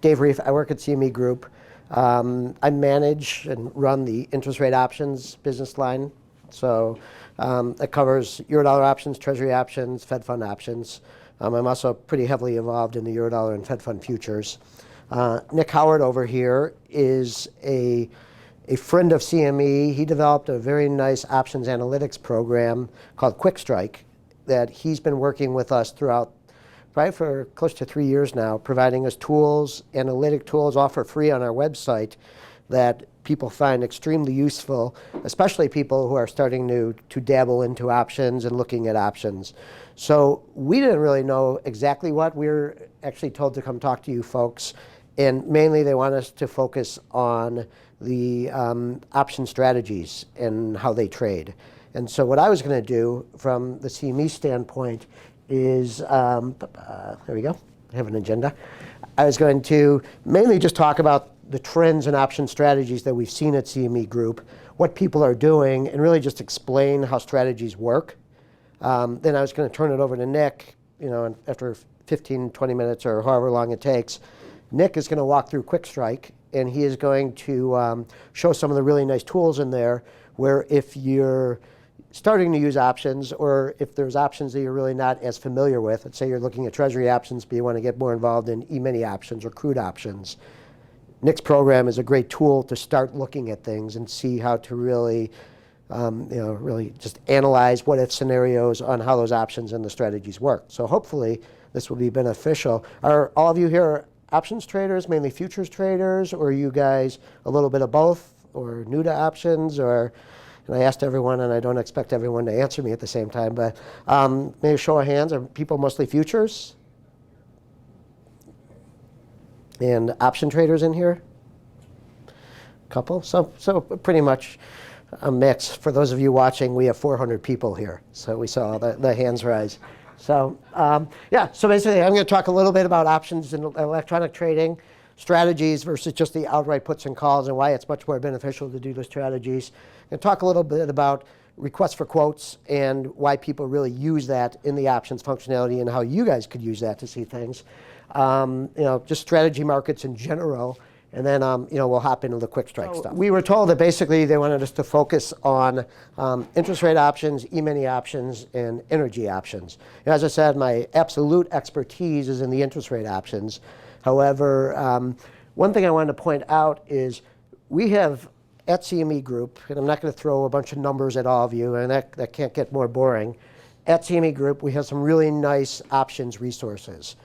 Dave Reif. I work at CME Group. I manage and run the interest rate options business line. So that covers Eurodollar options, Treasury options, Fed fund options. I'm also pretty heavily involved in the Eurodollar and Fed fund futures. Nick Howard over here is a friend of CME. He developed a very nice options analytics program called QuikStrike that he's been working with us throughout probably for close to 3 years now, providing us tools, analytic tools, all for free on our website that people find extremely useful, especially people who are starting to dabble into options and looking at options. So we didn't really know exactly what. We were actually told to come talk to you folks, and mainly they want us to focus on the option strategies and how they trade. And so what I was going to do from the CME standpoint is, there we go, I have an agenda. I was going to mainly just talk about the trends and option strategies that we've seen at CME Group, what people are doing, and really just explain how strategies work. Then I was going to turn it over to Nick, and after 15, 20 minutes or however long it takes. Nick is going to walk through QuikStrike, and he is going to show some of the really nice tools in there where if you're starting to use options, or if there's options that you're really not as familiar with, let's say you're looking at Treasury options, but you want to get more involved in E-mini options or crude options, Nick's program is a great tool to start looking at things and see how to really, really just analyze what-if scenarios on how those options and the strategies work. So hopefully this will be beneficial. Are all of you here options traders, mainly futures traders, or are you guys a little bit of both, or new to options, or? And I asked everyone, and I don't expect everyone to answer me at the same time, but maybe a show of hands. Are people mostly futures? And option traders in here? Couple? So pretty much a mix. For those of you watching, we have 400 people here. So we saw the hands rise. So yeah, so basically I'm going to talk a little bit about options and electronic trading, strategies versus just the outright puts and calls, and why it's much more beneficial to do the strategies. And talk a little bit about requests for quotes and why people really use that in the options functionality and how you guys could use that to see things. Just strategy markets in general. And then we'll hop into the QuikStrike stuff. We were told that basically they wanted us to focus on interest rate options, E-mini options, and energy options. And as I said, my absolute expertise is in the interest rate options. However, one thing I wanted to point out is we have at CME Group, and I'm not going to throw a bunch of numbers at all of you, and that can't get more boring. At CME Group, we have some really nice options resources.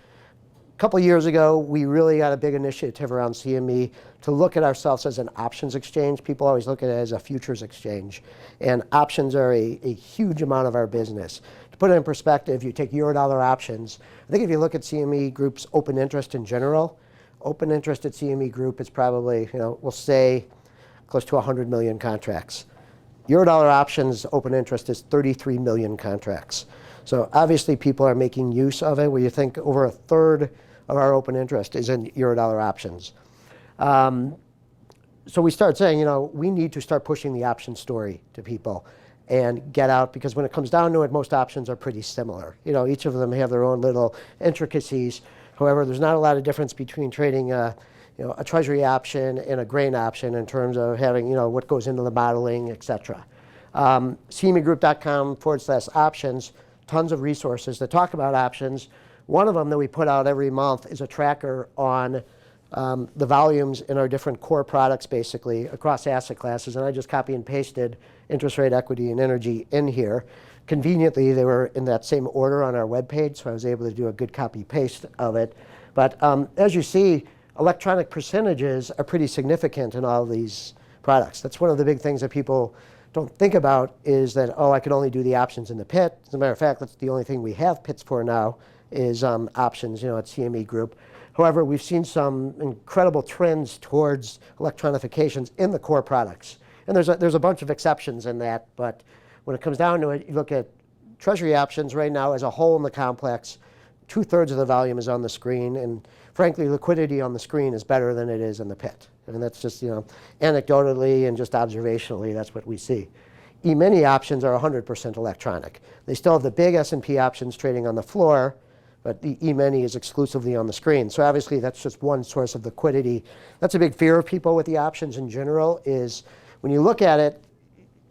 A couple years ago, we really got a big initiative around CME to look at ourselves as an options exchange. People always look at it as a futures exchange. And options are a huge amount of our business. To put it in perspective, you take Eurodollar options. I think if you look at CME Group's open interest in general, open interest at CME Group is probably, we'll say, close to 100 million contracts. Eurodollar options open interest is 33 million contracts. So obviously people are making use of it, where you think over a third of our open interest is in Eurodollar options. So we start saying, we need to start pushing the option story to people and get out, because when it comes down to it, most options are pretty similar. Each of them have their own little intricacies. However, there's not a lot of difference between trading a treasury option and a grain option in terms of having, what goes into the modeling, et cetera. CMEgroup.com/options, tons of resources that talk about options. One of them that we put out every month is a tracker on the volumes in our different core products, basically, across asset classes. And I just copy and pasted interest rate, equity, and energy in here. Conveniently, they were in that same order on our webpage, so I was able to do a good copy-paste of it. But as you see, electronic percentages are pretty significant in all of these products. That's one of the big things that people don't think about, is that, I can only do the options in the pit. As a matter of fact, that's the only thing we have pits for now, is options, at CME Group. However, we've seen some incredible trends towards electronifications in the core products. And there's a bunch of exceptions in that, but when it comes down to it, you look at Treasury options right now as a whole in the complex, 2/3 of the volume is on the screen, and frankly, liquidity on the screen is better than it is in the pit. And that's just, anecdotally and just observationally, that's what we see. E-mini options are 100% electronic. They still have the big S&P options trading on the floor, but the E-mini is exclusively on the screen. So obviously that's just one source of liquidity. That's a big fear of people with the options in general, is when you look at it,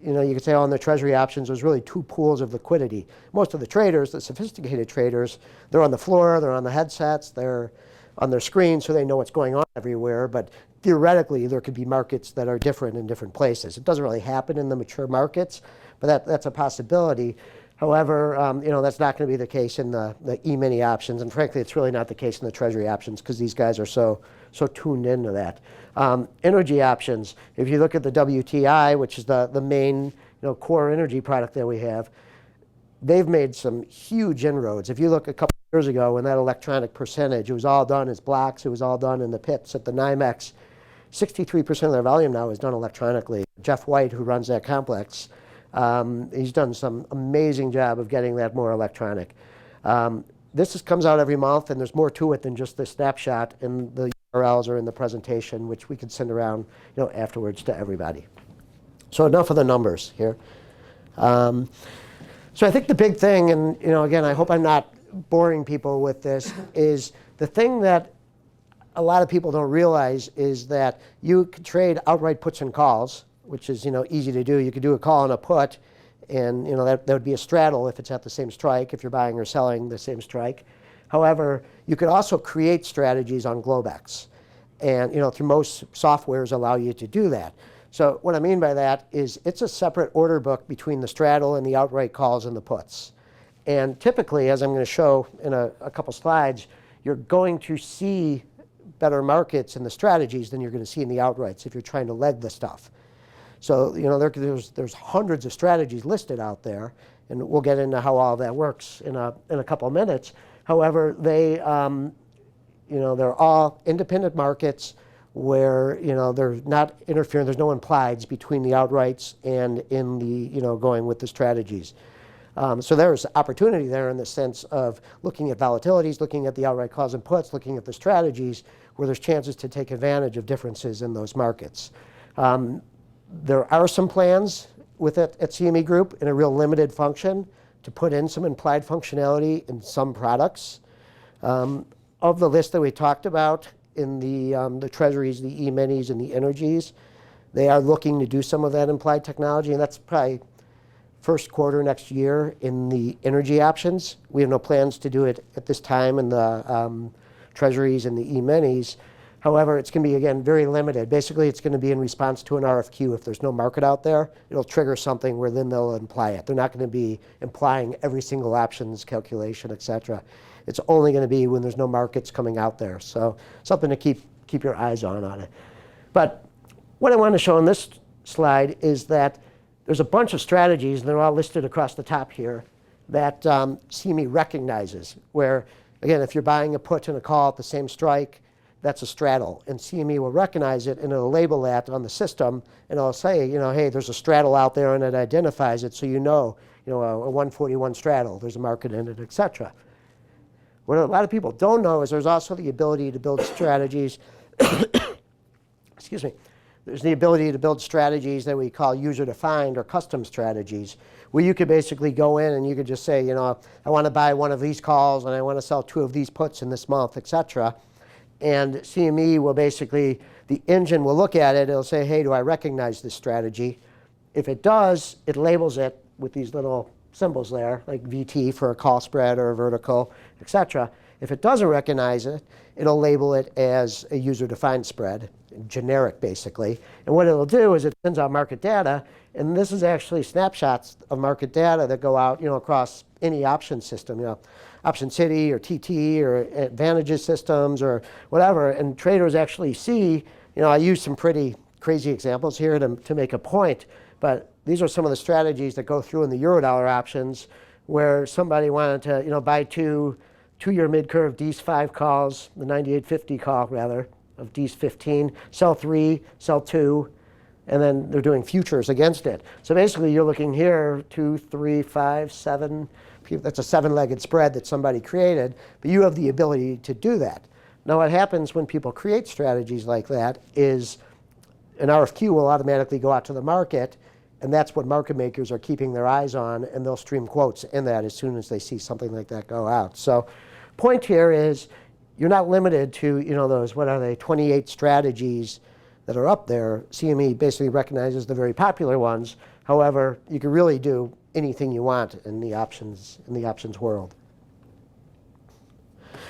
you could say on the treasury options, there's really two pools of liquidity. Most of the traders, the sophisticated traders, they're on the floor, they're on the headsets, they're on their screen, so they know what's going on everywhere. But theoretically, there could be markets that are different in different places. It doesn't really happen in the mature markets, but that's a possibility. However, that's not going to be the case in the E-mini options. And frankly, it's really not the case in the treasury options because these guys are so tuned into that. Energy options, if you look at the WTI, which is the main core energy product that we have, they've made some huge inroads. If you look a couple years ago when that electronic percentage, it was all done as blocks, it was all done in the pits at the NYMEX, 63% of their volume now is done electronically. Jeff White, who runs that complex, he's done some amazing job of getting that more electronic. This comes out every month, and there's more to it than just the snapshot, and the URLs are in the presentation, which we could send around afterwards to everybody. So enough of the numbers here. So I think the big thing, and again, I hope I'm not boring people with this, is the thing that a lot of people don't realize is that you could trade outright puts and calls, which is easy to do. You could do a call and a put, and that would be a straddle if it's at the same strike, if you're buying or selling the same strike. However, you could also create strategies on Globex, and through most softwares allow you to do that. So what I mean by that is it's a separate order book between the straddle and the outright calls and the puts. And typically, as I'm going to show in a couple slides, you're going to see better markets in the strategies than you're going to see in the outrights if you're trying to leg the stuff. So there's hundreds of strategies listed out there, and we'll get into how all that works in a couple of minutes. However, they're all independent markets where they're not interfering. There's no implieds between the outrights and in the going with the strategies. So there's opportunity there in the sense of looking at volatilities, looking at the outright calls and puts, looking at the strategies where there's chances to take advantage of differences in those markets. There are some plans with it at CME Group in a real limited function to put in some implied functionality in some products. Of the list that we talked about in the treasuries, the E-minis, and the energies, they are looking to do some of that implied technology, and that's probably first quarter next year in the energy options. We have no plans to do it at this time in the treasuries and the E-minis. However, it's going to be, again, very limited. Basically, it's going to be in response to an RFQ. If there's no market out there, it'll trigger something where then they'll imply it. They're not going to be implying every single options calculation, et cetera. It's only going to be when there's no markets coming out there. So something to keep your eyes on it. But what I want to show on this slide is that there's a bunch of strategies, and they're all listed across the top here, that CME recognizes, where, again, if you're buying a put and a call at the same strike, that's a straddle. And CME will recognize it, and it'll label that on the system, and it'll say, hey, there's a straddle out there, and it identifies it, so a 141 straddle, there's a market in it, et cetera. What a lot of people don't know is there's also the ability to build strategies. Excuse me. There's the ability to build strategies that we call user-defined or custom strategies, where you could basically go in and you could just say, I want to buy one of these calls and I want to sell 2 of these puts in this month, et cetera. And CME will basically, the engine will look at it, it'll say, hey, do I recognize this strategy? If it does, it labels it with these little symbols there, like VT for a call spread or a vertical, et cetera. If it doesn't recognize it, it'll label it as a user-defined spread, generic basically. And what it'll do is it sends out market data, and this is actually snapshots of market data that go out across any option system, Option City or TT or Advantages systems or whatever. And traders actually see, I use some pretty crazy examples here to make a point, but these are some of the strategies that go through in the Eurodollar options where somebody wanted to buy 2-year mid-curve Ds 5 calls, the 9850 call rather, of Ds 15, sell 3, sell 2, and then they're doing futures against it. So basically you're looking here, 2, 3, 5, 7. That's a 7-legged spread that somebody created, but you have the ability to do that. Now what happens when people create strategies like that is an RFQ will automatically go out to the market, and that's what market makers are keeping their eyes on, and they'll stream quotes in that as soon as they see something like that go out. So point here is you're not limited to, those, what are they, 28 strategies that are up there. CME basically recognizes the very popular ones. However, you can really do anything you want in the options world.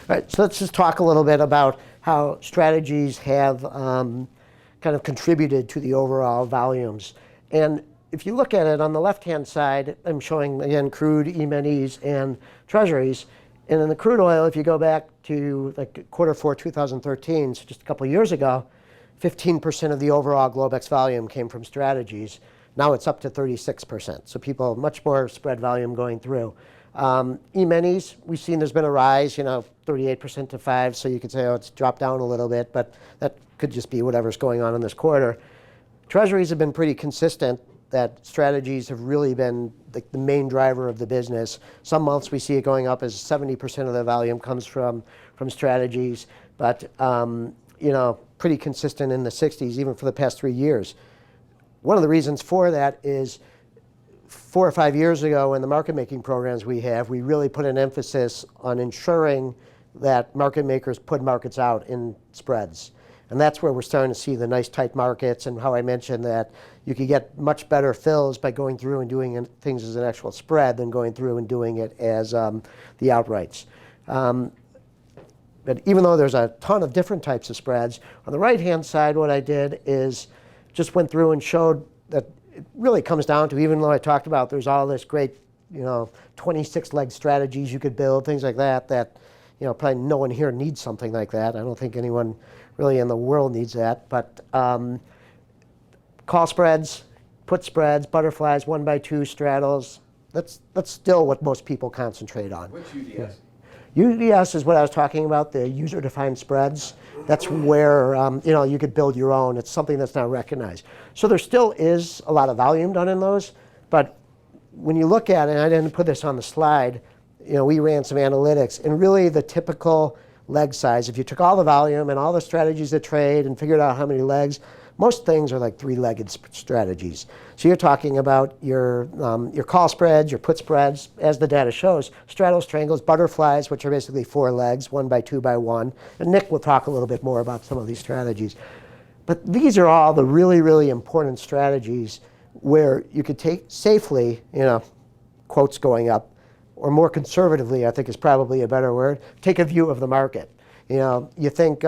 All right, so let's just talk a little bit about how strategies have kind of contributed to the overall volumes. And if you look at it on the left-hand side, I'm showing, again, crude, E-minis, and treasuries. And in the crude oil, if you go back to like Q4 2013, so just a couple of years ago, 15% of the overall Globex volume came from strategies. Now it's up to 36%. So people, much more spread volume going through. E-minis, we've seen there's been a rise, 38% to 5%. So you could say, oh, it's dropped down a little bit, but that could just be whatever's going on in this quarter. Treasuries have been pretty consistent, that strategies have really been the main driver of the business. Some months we see it going up as 70% of the volume comes from strategies, but pretty consistent in the 60s, even for the past 3 years. One of the reasons for that is 4 or 5 years ago in the market making programs we really put an emphasis on ensuring that market makers put markets out in spreads. And that's where we're starting to see the nice tight markets, and how I mentioned that you could get much better fills by going through and doing things as an actual spread than going through and doing it as the outrights. But even though there's a ton of different types of spreads, on the right-hand side what I did is just went through and showed that it really comes down to, even though I talked about there's all this great 26-leg strategies you could build, things like that, probably no one here needs something like that. I don't think anyone really in the world needs that. But call spreads, put spreads, butterflies, 1x2 straddles, that's still what most people concentrate on. What's UDS? UDS is what I was talking about, the user-defined spreads. That's where you could build your own. It's something that's not recognized. So there still is a lot of volume done in those. But when you look at it, and I didn't put this on the slide, we ran some analytics. And really the typical leg size, if you took all the volume and all the strategies that trade and figured out how many legs, most things are like 3-legged strategies. So you're talking about your call spreads, your put spreads, as the data shows, straddles, triangles, butterflies, which are basically 4 legs, 1x2 by 1. And Nick will talk a little bit more about some of these strategies. But these are all the really, really important strategies where you could take safely, quotes going up, or more conservatively, I think is probably a better word, take a view of the market. You think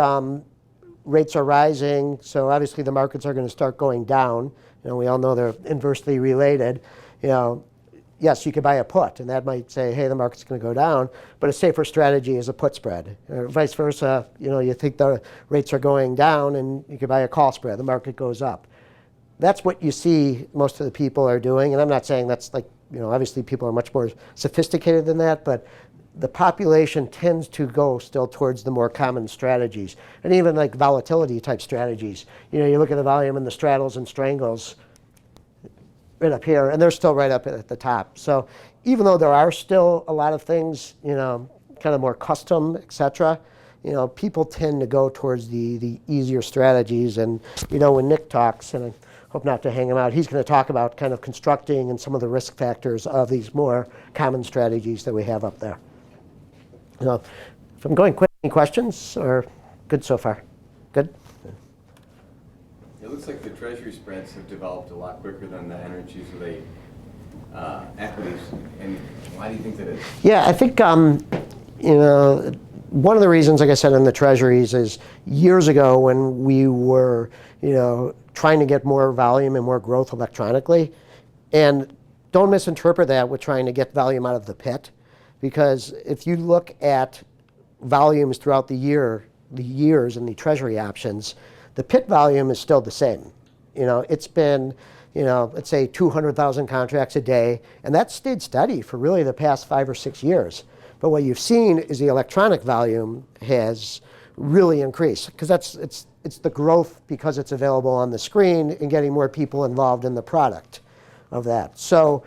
rates are rising, so obviously the markets are going to start going down. We all know they're inversely related. Yes, you could buy a put, and that might say, hey, the market's going to go down, but a safer strategy is a put spread. Vice versa, you think the rates are going down, and you could buy a call spread, the market goes up. That's what you see most of the people are doing, and I'm not saying that's like, obviously people are much more sophisticated than that, but the population tends to go still towards the more common strategies. And even like volatility type strategies. You look at the volume in the straddles and strangles right up here, and they're still right up at the top. So even though there are still a lot of things, kind of more custom, et cetera, people tend to go towards the easier strategies. And when Nick talks, and I hope not to hang him out, he's going to talk about kind of constructing and some of the risk factors of these more common strategies that we have up there. If I'm going quick, any questions, or good so far? Good? It looks like the treasury spreads have developed a lot quicker than the energies of the equities. And why do you think that is? Yeah, I think one of the reasons, like I said, in the treasuries is years ago when we were trying to get more volume and more growth electronically. And don't misinterpret that with trying to get volume out of the pit. Because if you look at volumes throughout the years in the treasury options, the pit volume is still the same. It's been, let's say 200,000 contracts a day, and that's stayed steady for really the past 5 or 6 years. But what you've seen is the electronic volume has really increased, because it's the growth because it's available on the screen and getting more people involved in the product of that. So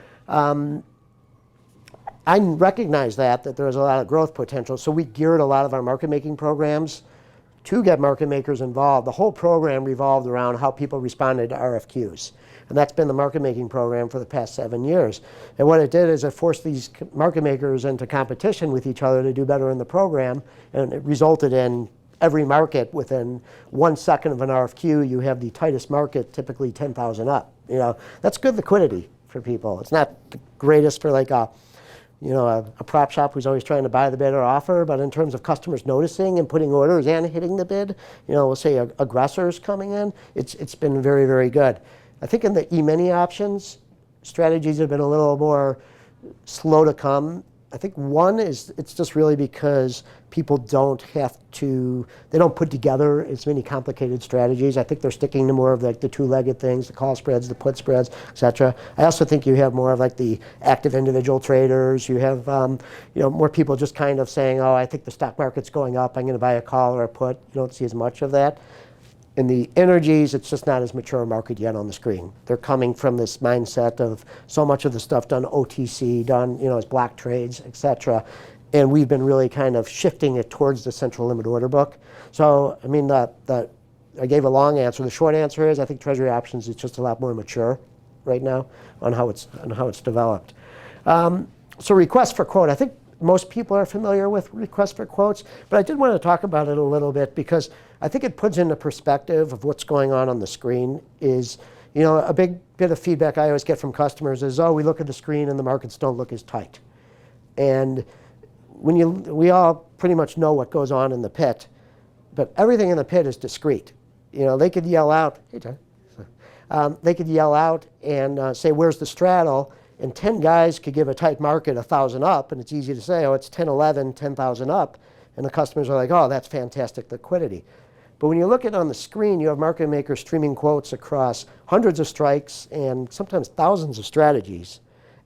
I recognize that there's a lot of growth potential, so we geared a lot of our market making programs to get market makers involved. The whole program revolved around how people responded to RFQs. And that's been the market making program for the past 7 years. And what it did is it forced these market makers into competition with each other to do better in the program. And it resulted in every market within 1 second of an RFQ, you have the tightest market, typically 10,000 up. That's good liquidity for people. It's not the greatest for like a prop shop who's always trying to buy the bid or offer, but in terms of customers noticing and putting orders and hitting the bid, we'll say aggressors coming in, it's been very, very good. I think in the E-mini options, strategies have been a little more slow to come. I think one is it's just really because people they don't put together as many complicated strategies. I think they're sticking to more of like the two-legged things, the call spreads, the put spreads, et cetera. I also think you have more of like the active individual traders. You have more people just kind of saying, oh, I think the stock market's going up, I'm going to buy a call or a put. You don't see as much of that. In the energies, it's just not as mature a market yet on the screen. They're coming from this mindset of so much of the stuff done OTC, done as block trades, et cetera. And we've been really kind of shifting it towards the central limit order book. So, I mean, I gave a long answer. The short answer is I think Treasury options is just a lot more mature right now on how it's developed. So request for quote. I think most people are familiar with request for quotes, but I did want to talk about it a little bit because I think it puts into perspective of what's going on the screen is, a big bit of feedback I always get from customers is, oh, we look at the screen and the markets don't look as tight. And we all pretty much know what goes on in the pit, but everything in the pit is discrete. They could yell out, hey, John. They could yell out and say, where's the straddle? And 10 guys could give a tight market 1,000 up, and it's easy to say, oh, it's 10, 11, 10,000 up. And the customers are like, oh, that's fantastic liquidity. But when you look at it on the screen, you have market makers streaming quotes across hundreds of strikes and sometimes thousands of strategies.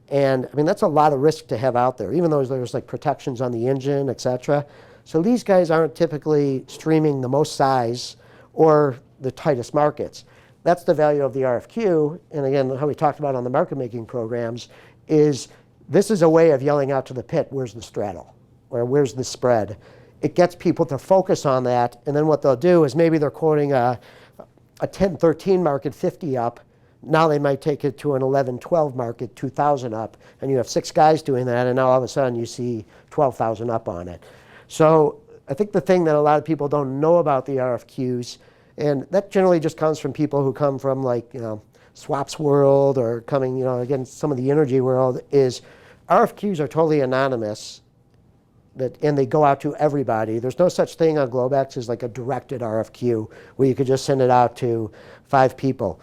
And I mean, that's a lot of risk to have out there, even though there's like protections on the engine, et cetera. So these guys aren't typically streaming the most size or the tightest markets. That's the value of the RFQ. And again, how we talked about on the market making programs is this is a way of yelling out to the pit, where's the straddle? Or where's the spread? It gets people to focus on that. And then what they'll do is maybe they're quoting a 10-13 market 50 up. Now they might take it to an 11-12 market 2,000 up. And you have 6 guys doing that. And now all of a sudden you see 12,000 up on it. So I think the thing that a lot of people don't know about the RFQs, and that generally just comes from people who come from like, swaps world or coming, again, some of the energy world, is RFQs are totally anonymous. And they go out to everybody. There's no such thing on Globex as like a directed RFQ where you could just send it out to 5 people.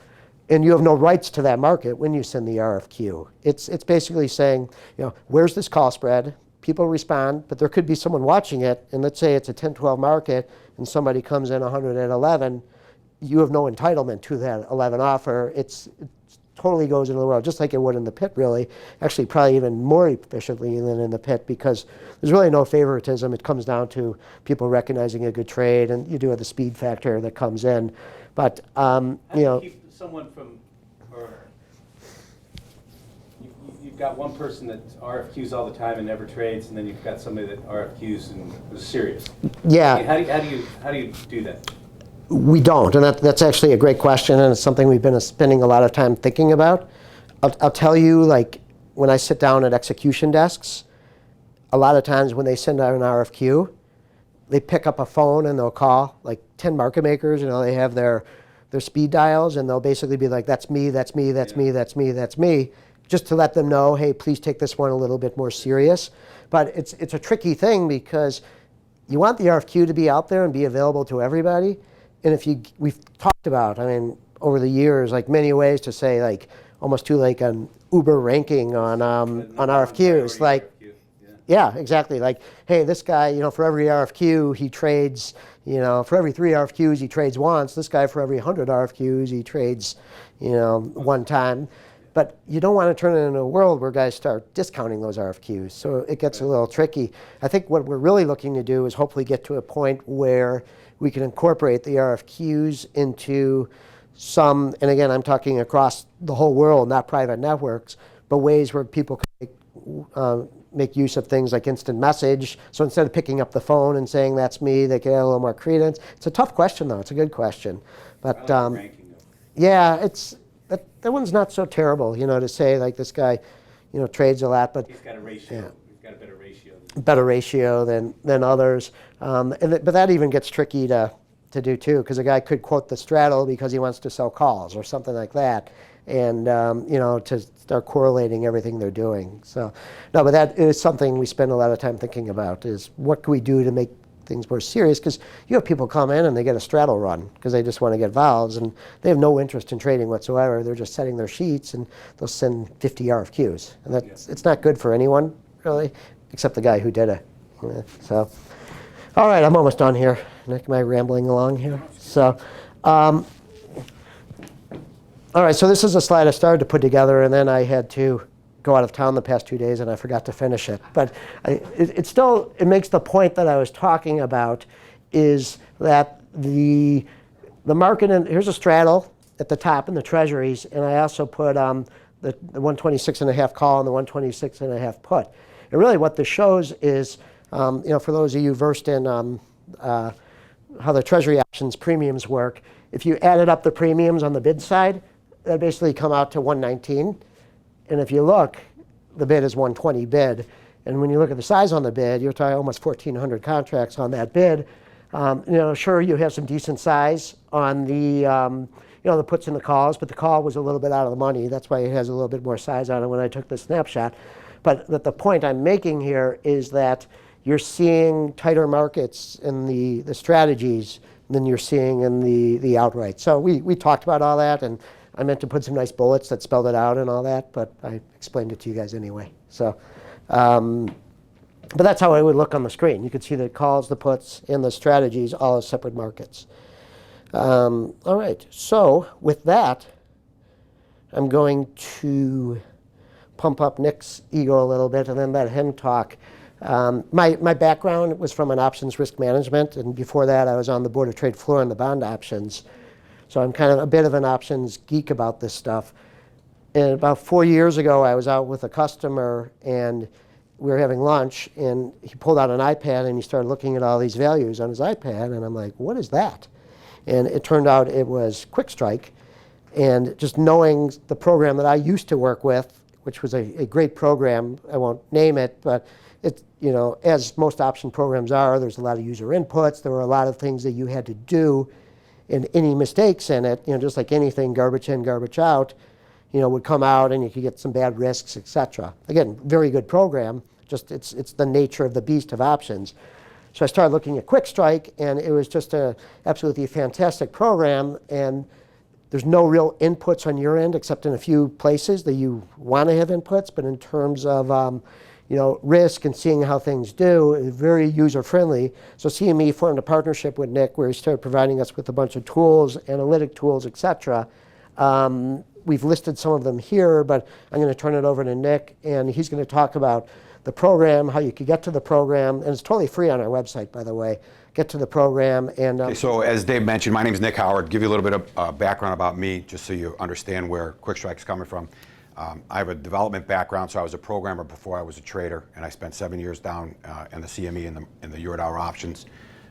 And you have no rights to that market when you send the RFQ. It's basically saying, where's this call spread? People respond, but there could be someone watching it, and let's say it's a 10-12 market, and somebody comes in 100 at 11. You have no entitlement to that 11 offer. It totally goes into the world, just like it would in the pit, really. Actually, probably even more efficiently than in the pit because there's really no favoritism. It comes down to people recognizing a good trade, and you do have the speed factor that comes in. But, How do you keep someone from, or you've got one person that RFQs all the time and never trades, and then you've got somebody that RFQs and is serious. Yeah. I mean, how do you do that? We don't, and that's actually a great question, and it's something we've been spending a lot of time thinking about. I'll tell you, like, when I sit down at execution desks, a lot of times when they send out an RFQ, they pick up a phone and they'll call like 10 market makers. They have their speed dials, and they'll basically be like, that's me, that's me, that's me, that's me, that's me, just to let them know, hey, please take this one a little bit more serious. But it's a tricky thing because you want the RFQ to be out there and be available to everybody. And we've talked about, over the years, like many ways to say, like almost to like an Uber ranking on RFQs, like, yeah, exactly. Like, hey, this guy, for every RFQ he trades, for every 3 RFQs he trades once. This guy for every 100 RFQs he trades, one time. But you don't want to turn it into a world where guys start discounting those RFQs. So it gets a little tricky. I think what we're really looking to do is hopefully get to a point where we can incorporate the RFQs into some, and again, I'm talking across the whole world, not private networks, but ways where people can make make use of things like instant message. So instead of picking up the phone and saying that's me, they can add a little more credence. It's a tough question, though. It's a good question. But I like the ranking though. yeah, that one's not so terrible, to say like this guy, trades a lot, but He's got a ratio. Yeah. He's got a better ratio. better ratio than others. But that even gets tricky to do too, because a guy could quote the straddle because he wants to sell calls or something like that, and to start correlating everything they're doing. So no, but that is something we spend a lot of time thinking about, is what can we do to make things more serious, because you have people come in and they get a straddle run because they just want to get vols, and they have no interest in trading whatsoever. They're just setting their sheets, and they'll send 50 RFQs, and it's not good for anyone really, except the guy who did it. Yeah, so, all right, I'm almost done here. Nick, am I rambling along here? So, all right, so this is a slide I started to put together, and then I had to go out of town the past 2 days, and I forgot to finish it. But it makes the point that I was talking about, is that the market, and here's a straddle at the top in the treasuries, and I also put the 126.5 call and the 126.5 put. And really what this shows is, for those of you versed in how the treasury options premiums work, if you added up the premiums on the bid side, that basically come out to 119. And if you look, the bid is 120 bid. And when you look at the size on the bid, you're talking almost 1,400 contracts on that bid. Sure, you have some decent size on the the puts and the calls, but the call was a little bit out of the money. That's why it has a little bit more size on it when I took the snapshot. But the point I'm making here is that you're seeing tighter markets in the strategies than you're seeing in the outright. So we talked about all that, and I meant to put some nice bullets that spelled it out and all that, but I explained it to you guys anyway. So, but that's how it would look on the screen. You could see the calls, the puts, and the strategies all as separate markets. All right, so with that, I'm going to pump up Nick's ego a little bit and then let him talk. My background was from an options risk management, and before that I was on the board of trade floor in the bond options. So I'm kind of a bit of an options geek about this stuff. And about 4 years ago, I was out with a customer, and we were having lunch, and he pulled out an iPad, and he started looking at all these values on his iPad, and I'm like, what is that? And it turned out it was QuikStrike. And just knowing the program that I used to work with, which was a great program, I won't name it, but it, as most option programs are, there's a lot of user inputs. There were a lot of things that you had to do, and any mistakes in it, just like anything, garbage in, garbage out, would come out, and you could get some bad risks, etc. Again, very good program. Just it's the nature of the beast of options. So I started looking at QuikStrike, and it was just a absolutely fantastic program. And there's no real inputs on your end, except in a few places that you want to have inputs. But in terms of risk and seeing how things do, it's very user-friendly. So CME formed a partnership with Nick where he started providing us with a bunch of tools, analytic tools, etc. We've listed some of them here, but I'm going to turn it over to Nick, and he's going to talk about the program, how you could get to the program, and it's totally free on our website, by the way. Get to the program. And okay, so as Dave mentioned, my name is Nick Howard. Give you a little bit of background about me, just so you understand where QuikStrike's coming from. I have a development background, so I was a programmer before I was a trader, and I spent 7 years down in the CME in the Eurodollar options.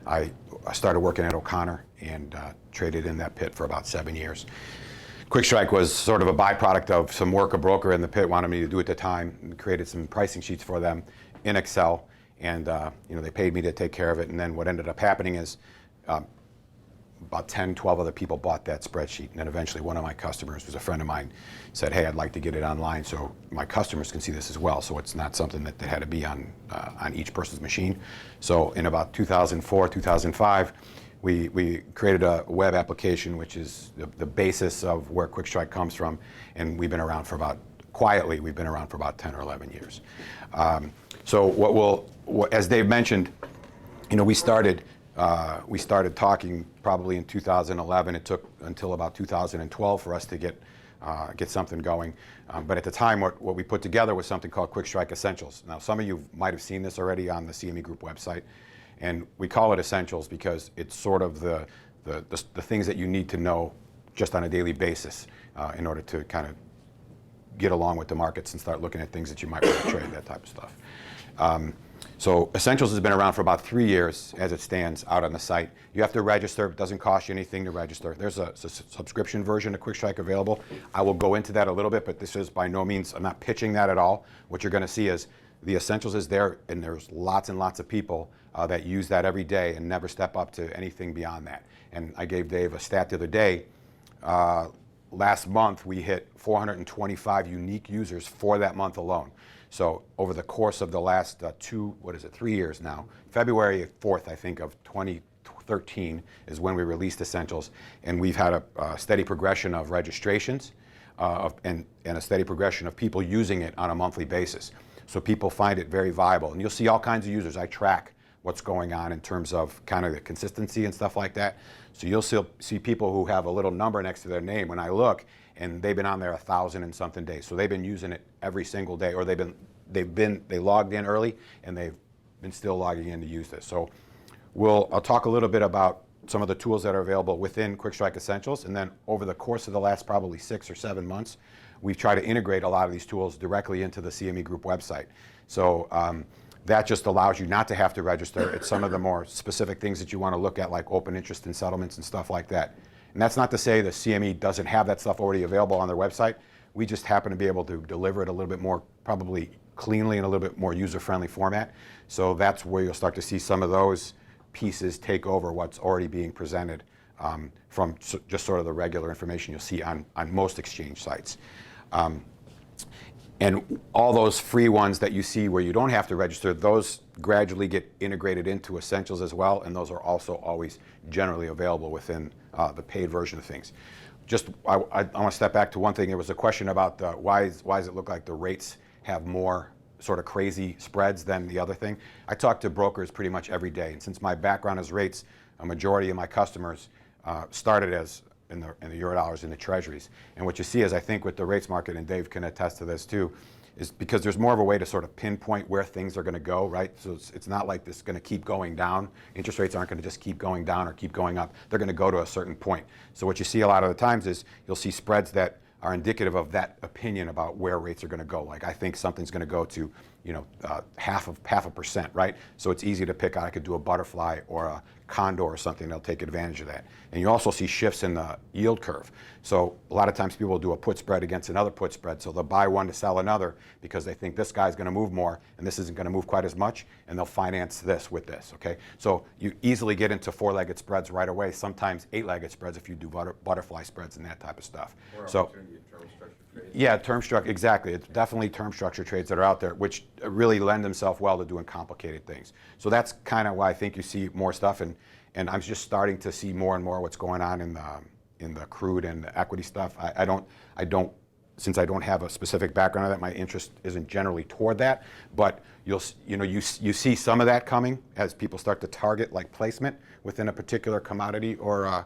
I started working at O'Connor and traded in that pit for about 7 years. QuikStrike was sort of a byproduct of some work a broker in the pit wanted me to do at the time, and created some pricing sheets for them in Excel, and they paid me to take care of it. And then what ended up happening is about 10, 12 other people bought that spreadsheet, and then eventually one of my customers, who's a friend of mine, said, hey, I'd like to get it online so my customers can see this as well, so it's not something that had to be on each person's machine. So in about 2004, 2005, we created a web application, which is the basis of where QuikStrike comes from, and we've been around for about 10 or 11 years. So as Dave mentioned, we started talking probably in 2011. It took until about 2012 for us to get something going. But at the time, what we put together was something called QuikStrike Essentials. Now, some of you might have seen this already on the CME Group website. And we call it Essentials because it's sort of the things that you need to know just on a daily basis in order to kind of get along with the markets and start looking at things that you might want to trade, that type of stuff. So Essentials has been around for about 3 years as it stands out on the site. You have to register. It doesn't cost you anything to register. There's a subscription version of QuikStrike available. I will go into that a little bit, but this is by no means, I'm not pitching that at all. What you're going to see is the Essentials is there, and there's lots and lots of people that use that every day and never step up to anything beyond that. And I gave Dave a stat the other day. Last month, we hit 425 unique users for that month alone. So over the course of the last 3 years now, February 4th, I think, of 2013 is when we released Essentials, and we've had a steady progression of registrations and a steady progression of people using it on a monthly basis. So people find it very viable, and you'll see all kinds of users. I track what's going on in terms of kind of the consistency and stuff like that. So you'll still see people who have a little number next to their name when I look, and they've been on there 1,000 and something days. So they've been using it every single day, or they logged in early and they've been still logging in to use this. So I'll talk a little bit about some of the tools that are available within QuikStrike Essentials, and then over the course of the last probably 6 or 7 months, we've tried to integrate a lot of these tools directly into the CME Group website. So that just allows you not to have to register. It's some of the more specific things that you want to look at, like open interest and settlements and stuff like that. And that's not to say the CME doesn't have that stuff already available on their website. We just happen to be able to deliver it a little bit more, probably cleanly, in a little bit more user-friendly format. So that's where you'll start to see some of those pieces take over what's already being presented from just sort of the regular information you'll see on most exchange sites. And all those free ones that you see where you don't have to register, those gradually get integrated into Essentials as well, and those are also always generally available within the paid version of things. I want to step back to one thing. There was a question about why does it look like the rates have more sort of crazy spreads than the other thing. I talk to brokers pretty much every day, and since my background is rates, a majority of my customers started as in the Eurodollars, in the treasuries. And what you see is, I think with the rates market, and Dave can attest to this too, is because there's more of a way to sort of pinpoint where things are going to go, right? So it's not like this is going to keep going down. Interest rates aren't going to just keep going down or keep going up. They're going to go to a certain point. So what you see a lot of the times is you'll see spreads that are indicative of that opinion about where rates are going to go. Like, I think something's going to go to, half a percent, right? So it's easy to pick out. I could do a butterfly or a condor or something that'll take advantage of that. And you also see shifts in the yield curve. So a lot of times people will do a put spread against another put spread. So they'll buy one to sell another because they think this guy's going to move more and this isn't going to move quite as much, and they'll finance this with this, okay? So you easily get into 4-legged spreads right away, sometimes 8-legged spreads if you do butterfly spreads and that type of stuff. So, yeah, term structure, exactly. It's definitely term structure trades that are out there, which really lend themselves well to doing complicated things. So that's kind of why I think you see more stuff, and I'm just starting to see more and more what's going on in the crude and the equity stuff. I don't, since I don't have a specific background on that, my interest isn't generally toward that. But you see some of that coming as people start to target like placement within a particular commodity or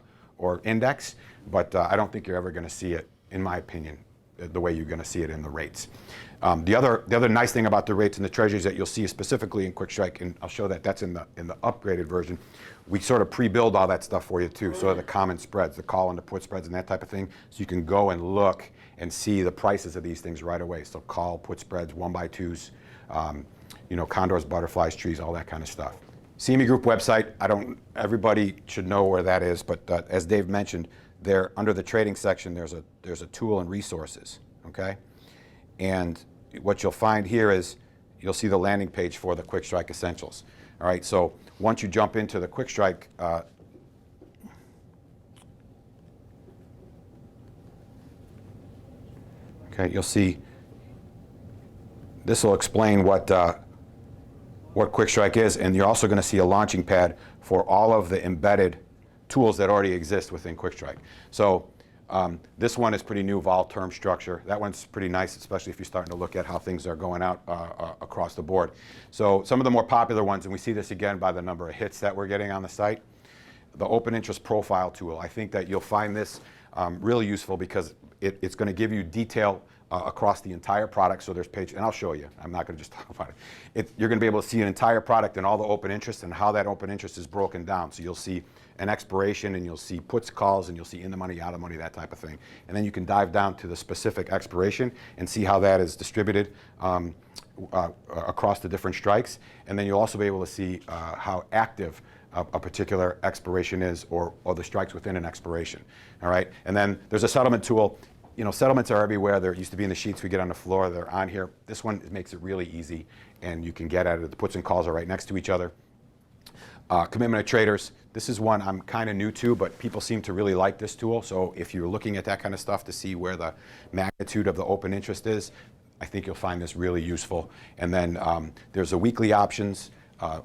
index. But I don't think you're ever going to see it, in my opinion, the way you're going to see it in the rates. The other nice thing about the rates and the treasuries that you'll see specifically in QuikStrike, and I'll show that's in the upgraded version, we sort of pre-build all that stuff for you too. So the common spreads, the call and the put spreads and that type of thing, so you can go and look and see the prices of these things right away. So call, put spreads, 1x2s, condors, butterflies, trees, all that kind of stuff. CME Group website, everybody should know where that is, but as Dave mentioned, there under the trading section, there's a tool and resources, okay? And what you'll find here is you'll see the landing page for the QuikStrike Essentials. All right, so once you jump into the QuikStrike, okay, you'll see this will explain what QuikStrike is, and you're also going to see a launching pad for all of the embedded tools that already exist within QuikStrike. So this one is pretty new, vol term structure. That one's pretty nice, especially if you're starting to look at how things are going out across the board. So some of the more popular ones, and we see this again by the number of hits that we're getting on the site, the open interest profile tool. I think that you'll find this really useful because it's going to give you detail across the entire product. So there's page, and I'll show you. I'm not going to just talk about it. You're going to be able to see an entire product and all the open interest and how that open interest is broken down. So you'll see an expiration, and you'll see puts, calls, and you'll see in the money, out of money, that type of thing. And then you can dive down to the specific expiration and see how that is distributed across the different strikes. And then you'll also be able to see how active a particular expiration is, or the strikes within an expiration. All right. And then there's a settlement tool. You know, settlements are everywhere. They used to be in the sheets we get on the floor. They're on here. This one makes it really easy, and you can get at it. The puts and calls are right next to each other. Commitment of traders. This is one I'm kind of new to, but people seem to really like this tool. So if you're looking at that kind of stuff to see where the magnitude of the open interest is, I think you'll find this really useful. And then there's a weekly options, a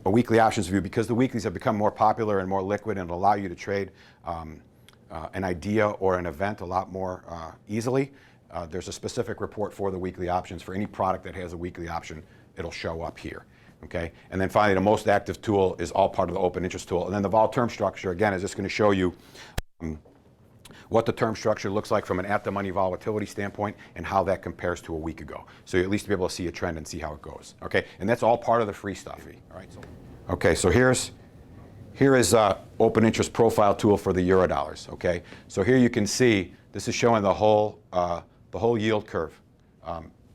weekly options view, because the weeklies have become more popular and more liquid and allow you to trade an idea or an event a lot more easily. There's a specific report for the weekly options. For any product that has a weekly option, it'll show up here. Okay? And then finally, the most active tool is all part of the open interest tool. And then the vol term structure, again, is just going to show you what the term structure looks like from an at-the-money volatility standpoint and how that compares to a week ago. So you at least be able to see a trend and see how it goes. Okay? And that's all part of the free stuff. All right? Okay, so here is open interest profile tool for the Eurodollars. Okay? So here you can see this is showing the whole yield curve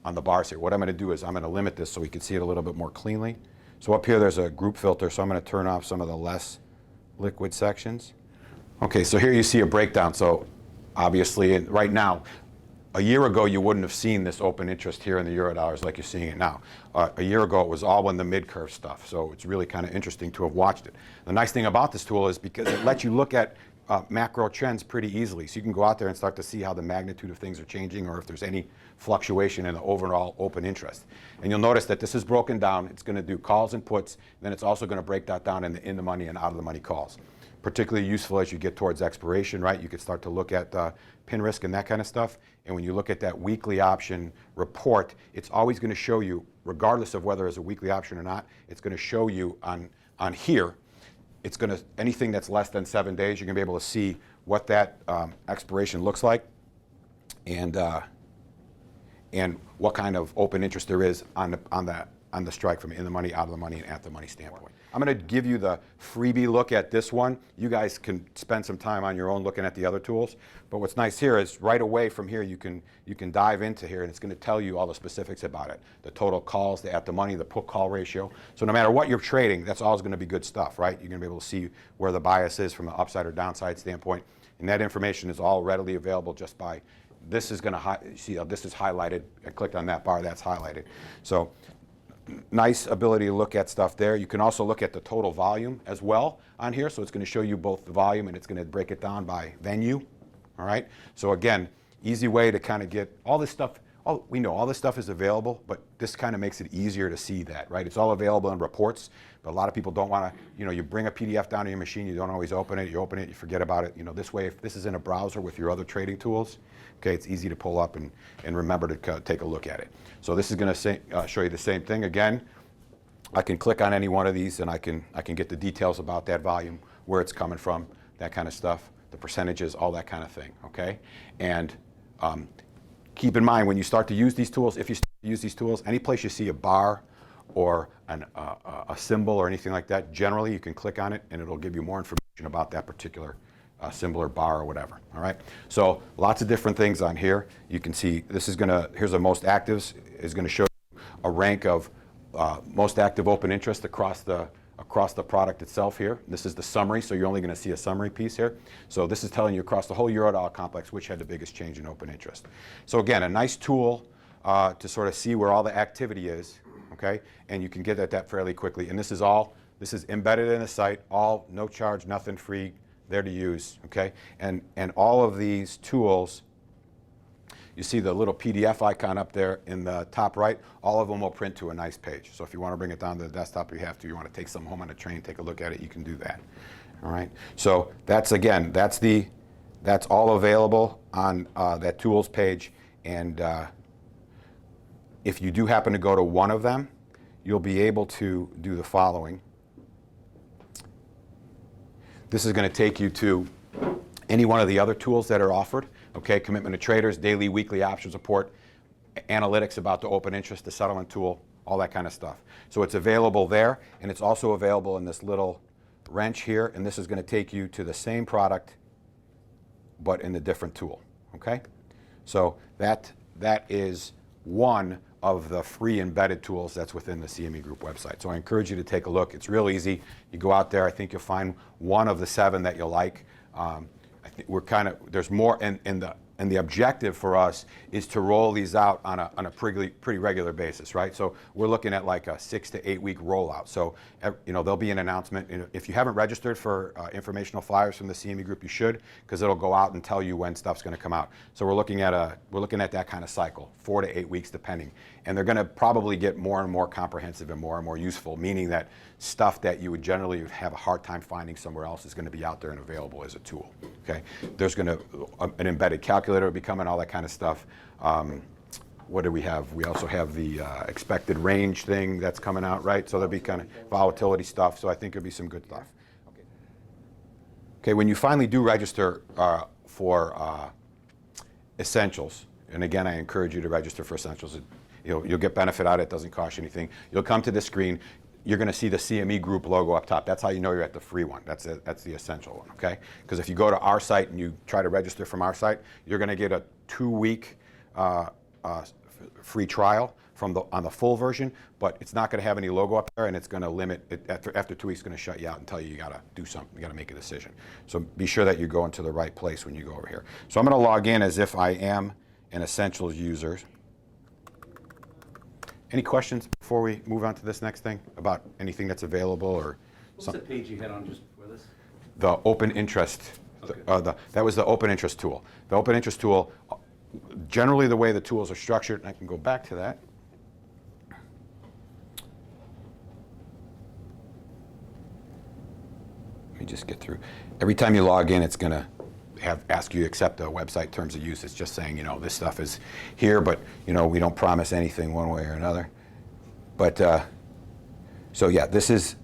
on the bars here. What I'm going to do is I'm going to limit this so we can see it a little bit more cleanly. So up here there's a group filter, so I'm going to turn off some of the less liquid sections. Okay, so here you see a breakdown. So obviously right now, a year ago you wouldn't have seen this open interest here in the Eurodollars like you're seeing it now. A year ago it was all in the mid-curve stuff, so it's really kind of interesting to have watched it. The nice thing about this tool is because it lets you look at macro trends pretty easily. So you can go out there and start to see how the magnitude of things are changing, or if there's any fluctuation in the overall open interest. And you'll notice that this is broken down. It's going to do calls and puts, and then it's also going to break that down in the money and out of the money calls. Particularly useful as you get towards expiration, right? You can start to look at pin risk and that kind of stuff. And when you look at that weekly option report, it's always going to show you, regardless of whether it's a weekly option or not, it's going to show you on here. It's going to, anything that's less than 7 days, you're going to be able to see what that expiration looks like, and what kind of open interest there is on the strike from in the money, out of the money, and at the money standpoint. I'm going to give you the freebie look at this one. You guys can spend some time on your own looking at the other tools. But what's nice here is right away from here you can dive into here, and it's going to tell you all the specifics about it. The total calls, the at the money, the put call ratio. So no matter what you're trading, that's always going to be good stuff, right? You're going to be able to see where the bias is from an upside or downside standpoint. And that information is all readily available just by, this is going to, see how this is highlighted. I clicked on that bar, that's highlighted. So nice ability to look at stuff there. You can also look at the total volume as well on here. So it's going to show you both the volume, and it's going to break it down by venue. All right. So again, easy way to kind of get all this stuff. We know all this stuff is available, but this kind of makes it easier to see that, right? It's all available in reports, but a lot of people don't want to, you bring a PDF down to your machine, you don't always open it, you open it, you forget about it. This way, if this is in a browser with your other trading tools, okay, it's easy to pull up and remember to take a look at it. So this is going to show you the same thing. Again, I can click on any one of these and I can get the details about that volume, where it's coming from, that kind of stuff, the percentages, all that kind of thing, okay? And keep in mind, when you start to use these tools, if you start to use these tools, any place you see a bar or a symbol or anything like that, generally you can click on it and it'll give you more information about that particular symbol or bar or whatever. All right. So lots of different things on here. You can see this is here's the most actives, is going to show you a rank of most active open interest across the product itself here. This is the summary, so you're only going to see a summary piece here. So this is telling you across the whole Eurodollar complex which had the biggest change in open interest. So again, a nice tool to sort of see where all the activity is, okay? And you can get at that fairly quickly. And this is embedded in the site, all no charge, nothing, free, there to use, okay? And all of these tools, you see the little PDF icon up there in the top right, all of them will print to a nice page. So if you want to bring it down to the desktop, you have to. You want to take some home on a train, take a look at it, you can do that. All right. So that's all available on that tools page. And if you do happen to go to one of them, you'll be able to do the following. This is going to take you to any one of the other tools that are offered. Okay, commitment to traders, daily, weekly options report, analytics about the open interest, the settlement tool, all that kind of stuff. So it's available there, and it's also available in this little wrench here, and this is going to take you to the same product, but in a different tool, okay? So that is one of the free embedded tools that's within the CME Group website. So I encourage you to take a look. It's real easy. You go out there, I think you'll find one of the 7 that you'll like. I think there's more, and the objective for us is to roll these out on a pretty regular basis, right? So we're looking at like a 6 to 8 week rollout. So there'll be an announcement. If you haven't registered for informational flyers from the CME Group, you should, because it'll go out and tell you when stuff's going to come out. So we're looking at that kind of cycle, 4 to 8 weeks depending, and they're going to probably get more and more comprehensive and more useful, meaning that stuff that you would generally have a hard time finding somewhere else is going to be out there and available as a tool. Okay, there's going to an embedded calculator will be coming, all that kind of stuff. What do we have? We also have the expected range thing that's coming out, right? So there'll be kind of volatility stuff. So I think it'll be some good stuff. Okay, when you finally do register for Essentials, and again, I encourage you to register for Essentials. You'll get benefit out of it. It doesn't cost you anything. You'll come to this screen. You're going to see the CME Group logo up top. That's how you know you're at the free one. That's the essential one, okay? Because if you go to our site and you try to register from our site, you're going to get a 2-week free trial on the full version, but it's not going to have any logo up there, and it's going to limit it after 2 weeks. It's going to shut you out and tell you got to do something. You got to make a decision. So be sure that you're going to the right place when you go over here. So I'm going to log in as if I am an Essentials user. Any questions before we move on to this next thing about anything that's available or What's the page you had on just before this? the open interest? Okay. That was the open interest tool. The open interest tool, generally the way the tools are structured, and I can go back to that. Let me just get through. Every time you log in, it's going to ask you to accept the website terms of use. It's just saying, this stuff is here, but, we don't promise anything one way or another. But, so yeah, this is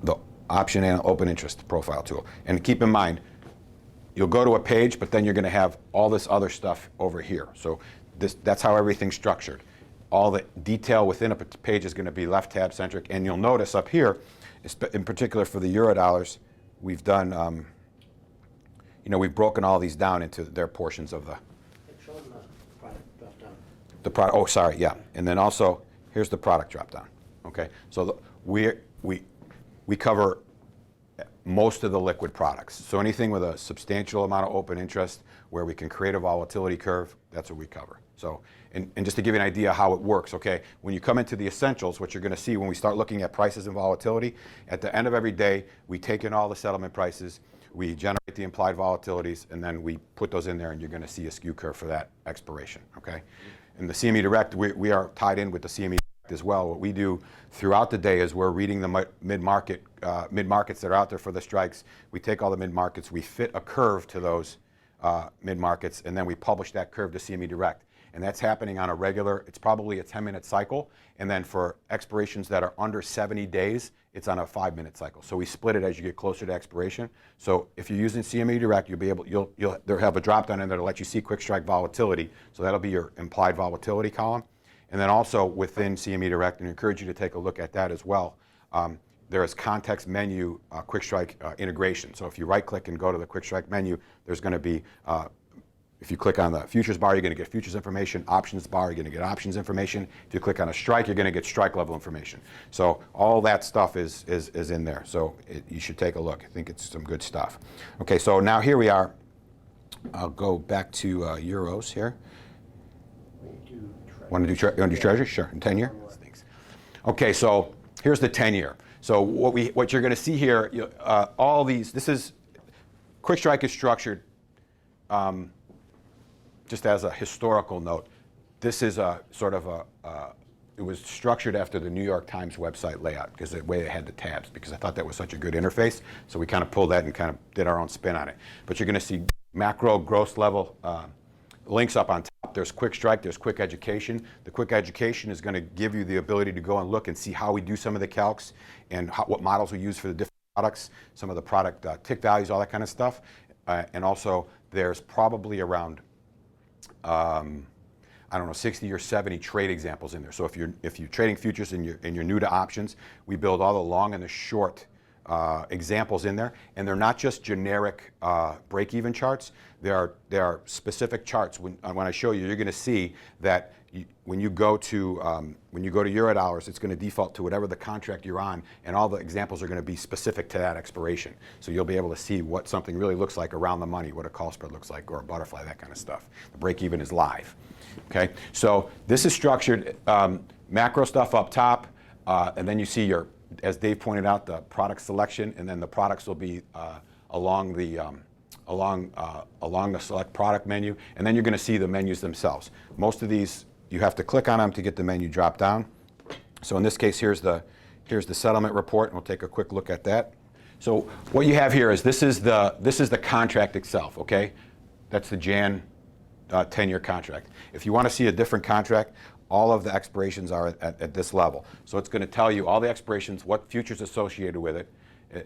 the option and open interest profile tool. And keep in mind, you'll go to a page, but then you're going to have all this other stuff over here. So that's how everything's structured. All the detail within a page is going to be left tab centric. And you'll notice up here, in particular for the Eurodollars, we've done, we've broken all these down into their portions of the Product drop down. the product. Oh, sorry, yeah. And then also, here's the product drop down. Okay, so we cover most of the liquid products. So anything with a substantial amount of open interest, where we can create a volatility curve, that's what we cover. So, and just to give you an idea how it works, okay, when you come into the essentials, what you're going to see when we start looking at prices and volatility, at the end of every day, we take in all the settlement prices, we generate the implied volatilities, and then we put those in there, and you're going to see a skew curve for that expiration, okay? And the CME Direct, we are tied in with the CME Direct as well. What we do throughout the day is we're reading the mid-markets that are out there for the strikes. We take all the mid-markets, we fit a curve to those mid-markets, and then we publish that curve to CME Direct. And that's happening on a regular, it's probably a 10-minute cycle. And then for expirations that are under 70 days, it's on a 5-minute cycle. So we split it as you get closer to expiration. So if you're using CME Direct, you'll be able, they'll have a drop down in there to let you see QuikStrike volatility. So that'll be your implied volatility column. And then also within CME Direct, and I encourage you to take a look at that as well, there is context menu QuikStrike integration. So if you right click and go to the QuikStrike menu, there's going to be if you click on the futures bar, you're going to get futures information. Options bar, you're going to get options information. If you click on a strike, you're going to get strike level information. So all that stuff is in there. So you should take a look. I think it's some good stuff. Okay, so now here we are. I'll go back to euros here. Want to do treasury? Sure. In 10-year? Thanks. Okay, so here's the 10-year. So what you're going to see here, all these. This is QuikStrike is structured. Just as a historical note, this is a sort of it was structured after the New York Times website layout because the way it had the tabs, because I thought that was such a good interface. So we kind of pulled that and kind of did our own spin on it. But you're going to see macro, gross level links up on top. There's QuikStrike, there's Quick Education. The Quick Education is going to give you the ability to go and look and see how we do some of the calcs and what models we use for the different products, some of the product tick values, all that kind of stuff. And also, there's probably around I don't know, 60 or 70 trade examples in there. So if you're trading futures and you're new to options, we build all the long and the short examples in there, and they're not just generic break-even charts. There are specific charts. When I show you, you're going to see that when you go to Eurodollars, it's going to default to whatever the contract you're on, and all the examples are going to be specific to that expiration. So you'll be able to see what something really looks like around the money, what a call spread looks like, or a butterfly, that kind of stuff. The break-even is live. Okay, so this is structured macro stuff up top, and then you see your, as Dave pointed out, the product selection, and then the products will be along the select product menu, and then you're going to see the menus themselves. Most of these, you have to click on them to get the menu drop down. So in this case, here's the settlement report, and we'll take a quick look at that. So what you have here is this is the contract itself. Okay, that's the Jan 10-year contract. If you want to see a different contract, all of the expirations are at this level. So it's going to tell you all the expirations, what futures associated with it.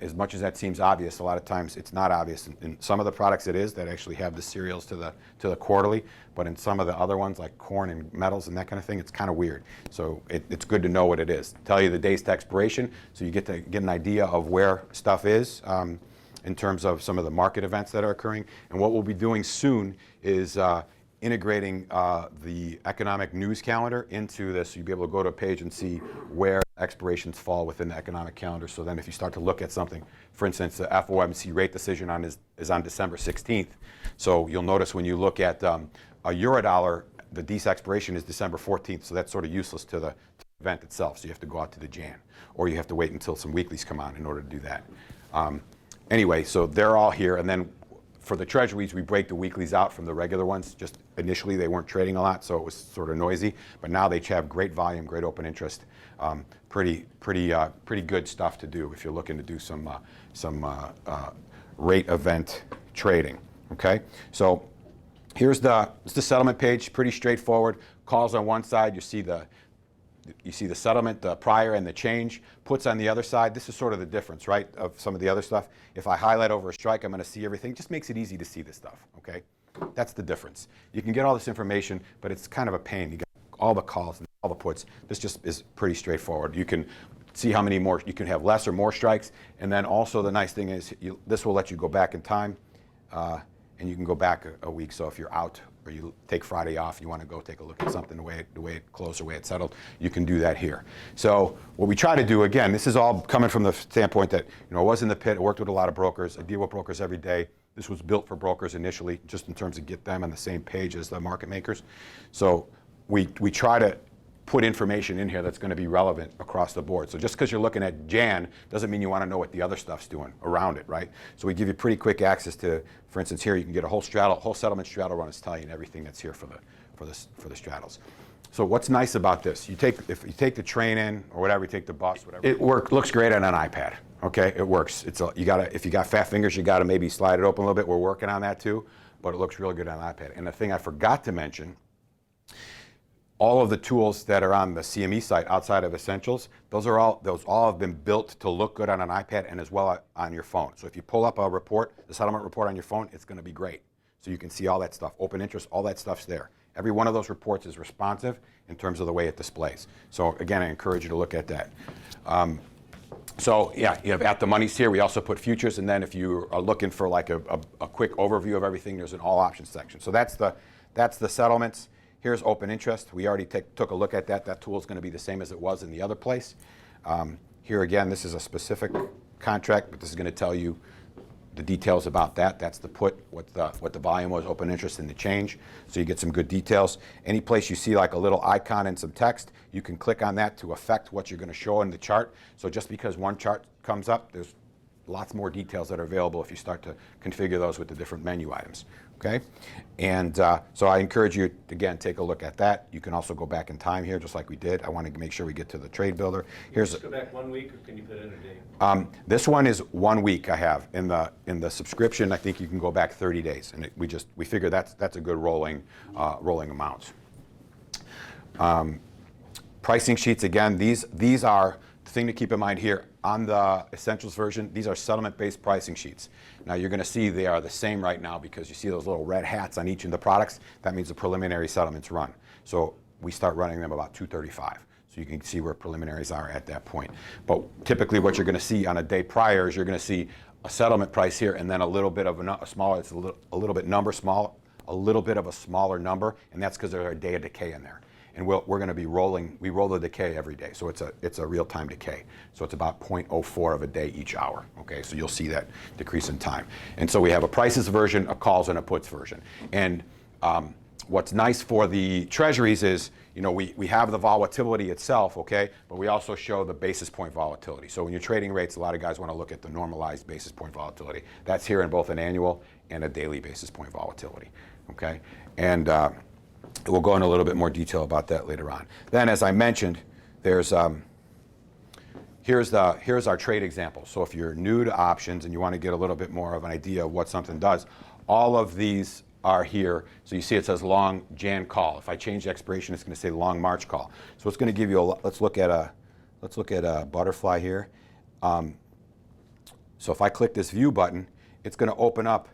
As much as that seems obvious, a lot of times it's not obvious. In some of the products it is, that actually have the serials to the quarterly, but in some of the other ones like corn and metals and that kind of thing, it's kind of weird. So it's good to know what it is. Tell you the days to expiration, so you get to get an idea of where stuff is in terms of some of the market events that are occurring. And what we'll be doing soon is integrating the economic news calendar into this, so you'll be able to go to a page and see where expirations fall within the economic calendar. So then if you start to look at something, for instance, the FOMC rate decision is on December 16th. So you'll notice when you look at a Eurodollar, the DES expiration is December 14th, so that's sort of useless to the event itself. So you have to go out to the Jan, or you have to wait until some weeklies come on in order to do that. Anyway, so they're all here, and then for the treasuries, we break the weeklies out from the regular ones. Just initially, they weren't trading a lot, so it was sort of noisy. But now they have great volume, great open interest, pretty good stuff to do if you're looking to do some rate event trading. Okay, so here's the settlement page. Pretty straightforward. Calls on one side. You see the settlement, the prior and the change. Puts on the other side. This is sort of the difference, right, of some of the other stuff. If I highlight over a strike, I'm going to see everything. It just makes it easy to see this stuff, okay? That's the difference. You can get all this information, but it's kind of a pain. You got all the calls and all the puts. This just is pretty straightforward. You can see how many more, you can have less or more strikes, and then also the nice thing is this will let you go back in time, and you can go back a week. So if you're out or you take Friday off, you want to go take a look at something, the way it closed, the way it settled, you can do that here. So what we try to do, again, this is all coming from the standpoint that, I was in the pit, I worked with a lot of brokers, I deal with brokers every day. This was built for brokers initially, just in terms of get them on the same page as the market makers. So we try to put information in here that's going to be relevant across the board. So just because you're looking at Jan doesn't mean you want to know what the other stuff's doing around it, right? So we give you pretty quick access to, for instance, here you can get a whole settlement straddle run. It's telling you everything that's here for the straddles. So what's nice about this? If you take the train in or whatever, you take the bus, whatever. It looks great on an iPad. Okay, it works. If you got fat fingers, you got to maybe slide it open a little bit. We're working on that too, but it looks really good on an iPad. And the thing I forgot to mention, all of the tools that are on the CME site outside of Essentials, those all have been built to look good on an iPad and as well on your phone. So if you pull up a report, the settlement report on your phone, it's going to be great. So you can see all that stuff, open interest, all that stuff's there. Every one of those reports is responsive in terms of the way it displays. So again, I encourage you to look at that. So yeah, you have at the money's here. We also put futures, and then if you are looking for like a quick overview of everything, there's an all options section. So that's the settlements. Here's open interest. We already took a look at that. That tool is going to be the same as it was in the other place. Here again, this is a specific contract, but this is going to tell you the details about that. That's the put, what the volume was, open interest, and the change. So you get some good details. Any place you see like a little icon and some text, you can click on that to affect what you're going to show in the chart. So just because one chart comes up, there's lots more details that are available if you start to configure those with the different menu items. Okay, and so I encourage you to, again, take a look at that. You can also go back in time here, just like we did. I want to make sure we get to the trade builder. Here's just go back 1 week, or can you put in a date? This one is 1 week. I have in the subscription. I think you can go back 30 days, and we figure that's a good rolling amount. Pricing sheets again. These are the thing to keep in mind here. on the Essentials version, these are settlement-based pricing sheets. Now you're going to see they are the same right now because you see those little red hats on each of the products. That means the preliminary settlements run. So we start running them about 2:35. So you can see where preliminaries are at that point. But typically what you're going to see on a day prior is you're going to see a settlement price here and then a little bit of a smaller, it's a little bit a little bit of a smaller number, and that's because there's a day of decay in there. And we're going to be rolling, we roll the decay every day. So it's a real-time decay. So it's about 0.04 of a day each hour. Okay, so you'll see that decrease in time. And so we have a prices version, a calls, and a puts version. And what's nice for the treasuries is, you know, we have the volatility itself, okay, but we also show the basis point volatility. So when you're trading rates, a lot of guys want to look at the normalized basis point volatility. That's here in both an annual and a daily basis point volatility, okay? And we'll go into a little bit more detail about that later on. Then, as I mentioned, there's here's our trade example. So if you're new to options and you want to get a little bit more of an idea of what something does, all of these are here. So you see it says long Jan call. If I change the expiration, it's going to say long March call. So it's going to give you let's look at a butterfly here. So if I click this view button, it's going to open up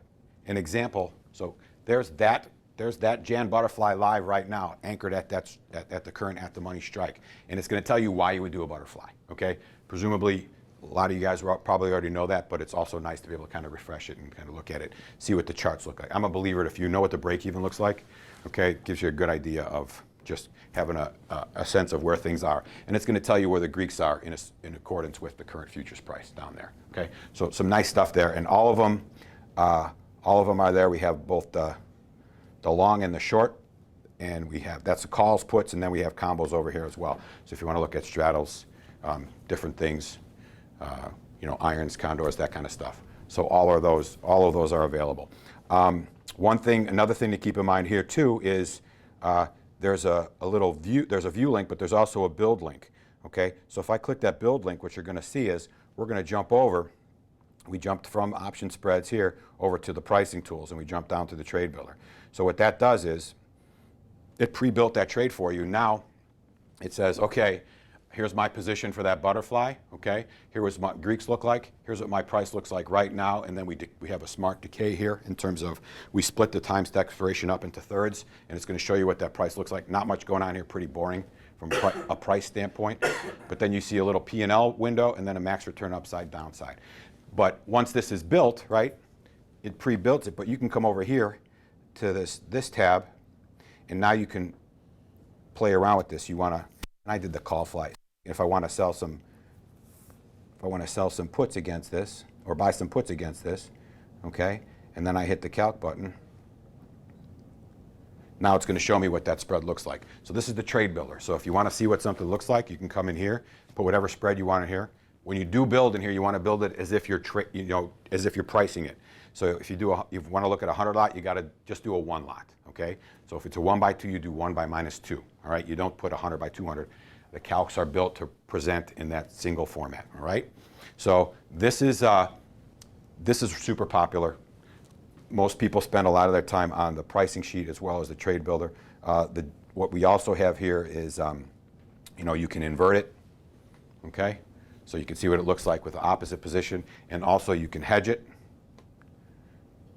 an example. So there's that Jan butterfly live right now, anchored at the current at the money strike, and it's going to tell you why you would do a butterfly. Okay, presumably a lot of you guys probably already know that, but it's also nice to be able to kind of refresh it and kind of look at it, see what the charts look like. I'm a believer that if you know what the break even looks like, okay, it gives you a good idea of just having a sense of where things are, and it's going to tell you where the Greeks are in accordance with the current futures price down there. Okay, so some nice stuff there, and all of them are there. We have both the long and the short, and that's the calls, puts, and then we have combos over here as well. So if you want to look at straddles, different things, you know, irons, condors, that kind of stuff. So all of those are available. Another thing to keep in mind here too is there's a view link, but there's also a build link. Okay, so if I click that build link, what you're going to see is we're going to jump over. We jumped from option spreads here over to the pricing tools, and we jumped down to the trade builder. So what that does is it pre-built that trade for you. Now it says, okay, here's my position for that butterfly. Okay, here was what Greeks look like. Here's what my price looks like right now, and then we have a smart decay here in terms of we split the times to expiration up into thirds, and it's going to show you what that price looks like. Not much going on here, pretty boring from a price standpoint. But then you see a little P&L window and then a max return upside downside. But once this is built, right, it pre-built it, but you can come over here to this tab, and now you can play around with this. And I did the call fly. If I want to sell some puts against this, or buy some puts against this, okay, and then I hit the calc button, now it's going to show me what that spread looks like. So this is the trade builder. So if you want to see what something looks like, you can come in here, put whatever spread you want in here. When you do build in here, you want to build it as if you're pricing it. So if you want to look at a 100 lot, you got to just do a 1 lot, okay? So if it's a 1 by 2, you do 1 by -2, all right? You don't put 100 by 200. The calcs are built to present in that single format, all right? So this is super popular. Most people spend a lot of their time on the pricing sheet as well as the trade builder. What we also have here is, you can invert it, okay? So you can see what it looks like with the opposite position, and also you can hedge it,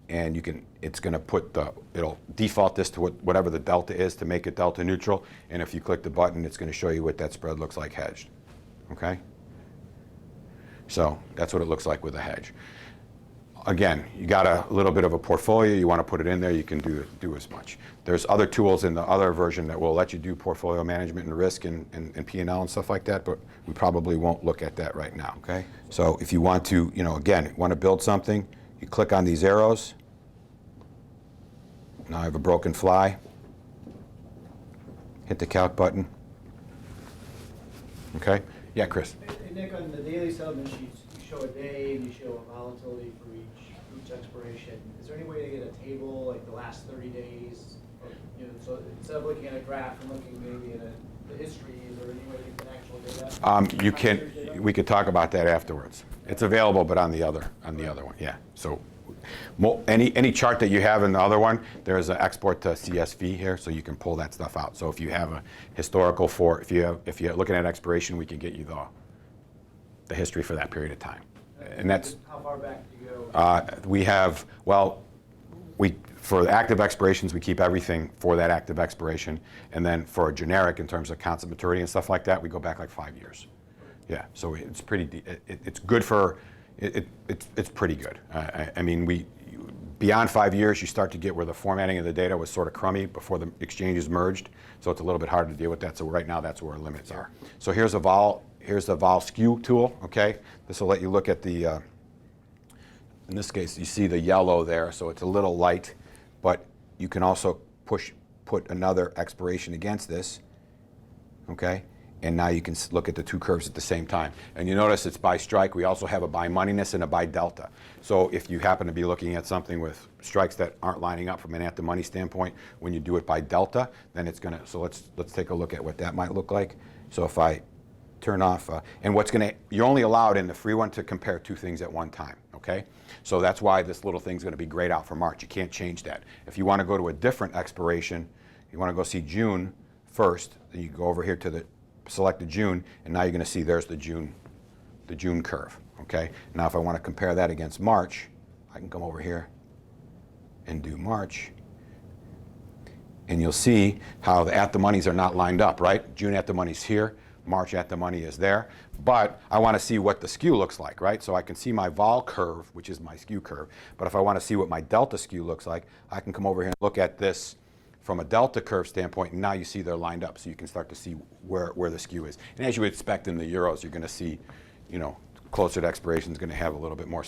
and it's going to it'll default this to whatever the delta is to make it delta neutral, and if you click the button, it's going to show you what that spread looks like hedged, okay? So that's what it looks like with a hedge. Again, you got a little bit of a portfolio, you want to put it in there, you can do as much. There's other tools in the other version that will let you do portfolio management and risk and P&L and stuff like that, but we probably won't look at that right now, okay? So if you want to, again, want to build something, you click on these arrows. Now I have a broken fly. Hit the calc button. Okay? Yeah, Chris. Hey, Nick, on the daily settlement sheets, you show a day and you show a volatility for each expiration. Is there any way to get a table, like the last 30 days? Or, so instead of looking at a graph and looking maybe in the history, is there any way to get actual data? You can. We could talk about that afterwards. It's available, but on the other one, yeah. So any chart that you have in the other one, there's an export to CSV here, so you can pull that stuff out. So if you have a historical if you're looking at expiration, we can get you the history for that period of time. And that's, How far back do you go? we have, well, for the active expirations, we keep everything for that active expiration. And then for a generic, in terms of constant maturity and stuff like that, we go back like 5 years. Yeah, so it's pretty, it's good for, it's pretty good. I mean, beyond 5 years, you start to get where the formatting of the data was sort of crummy before the exchanges merged. So it's a little bit harder to deal with that. So right now, that's where our limits are. So here's the vol skew tool, okay? This will let you look at the, in this case, you see the yellow there, so it's a little light, but you can also put another expiration against this, okay? And now you can look at the two curves at the same time. And you notice it's by strike. We also have a by moneyness and a by delta. So if you happen to be looking at something with strikes that aren't lining up from an at-the-money standpoint, when you do it by delta, then it's gonna, so let's take a look at what that might look like. So if I turn off, and you're only allowed in the free one to compare two things at one time, okay? So that's why this little thing's gonna be grayed out for March. You can't change that. If you wanna go to a different expiration, you wanna go see June first, then you go over here to the selected June, and now you're gonna see there's the June curve, okay? Now if I wanna compare that against March, I can come over here and do March, and you'll see how the at-the-monies are not lined up, right? June at-the-money's here, March at-the-money is there, but I want to see what the skew looks like, right? So I can see my vol curve, which is my skew curve, but if I want to see what my delta skew looks like, I can come over here and look at this from a delta curve standpoint, and now you see they're lined up, so you can start to see where the skew is. And as you would expect in the euros, you're going to see, you know, closer to expiration is going to have a little bit more